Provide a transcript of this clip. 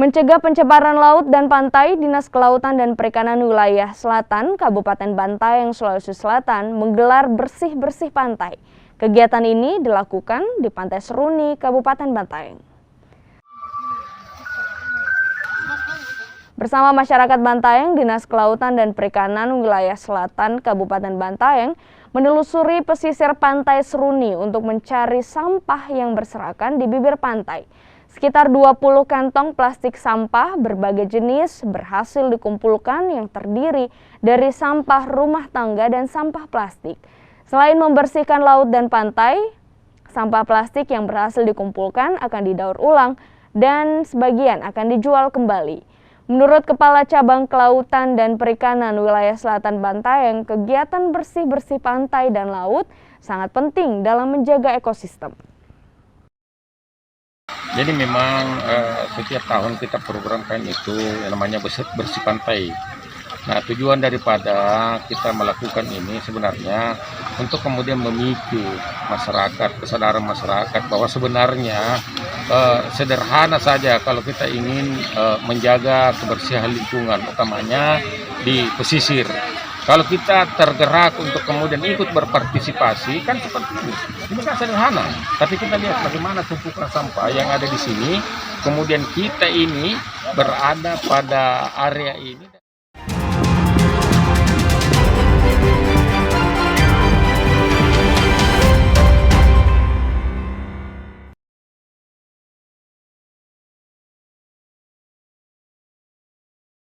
Mencegah pencemaran laut dan pantai, Dinas Kelautan dan Perikanan Wilayah Selatan, Kabupaten Bantaeng, Sulawesi Selatan menggelar bersih-bersih pantai. Kegiatan ini dilakukan di Pantai Seruni, Kabupaten Bantaeng. Bersama masyarakat Bantaeng, Dinas Kelautan dan Perikanan Wilayah Selatan, Kabupaten Bantaeng menelusuri pesisir Pantai Seruni untuk mencari sampah yang berserakan di bibir pantai. Sekitar 20 kantong plastik sampah berbagai jenis berhasil dikumpulkan yang terdiri dari sampah rumah tangga dan sampah plastik. Selain membersihkan laut dan pantai, sampah plastik yang berhasil dikumpulkan akan didaur ulang dan sebagian akan dijual kembali. Menurut Kepala Cabang Kelautan dan Perikanan Wilayah Selatan Bantaeng, kegiatan bersih-bersih pantai dan laut sangat penting dalam menjaga ekosistem. Jadi memang setiap tahun kita programkan itu yang namanya bersih pantai. Nah, tujuan daripada kita melakukan ini sebenarnya untuk kemudian memicu masyarakat, kesadaran masyarakat bahwa sebenarnya sederhana saja kalau kita ingin menjaga kebersihan lingkungan, utamanya di pesisir. Kalau kita tergerak untuk kemudian ikut berpartisipasi, kan seperti ini. Ini kan sederhana, tapi kita lihat bagaimana tumpukan sampah yang ada di sini. Kemudian kita ini berada pada area ini.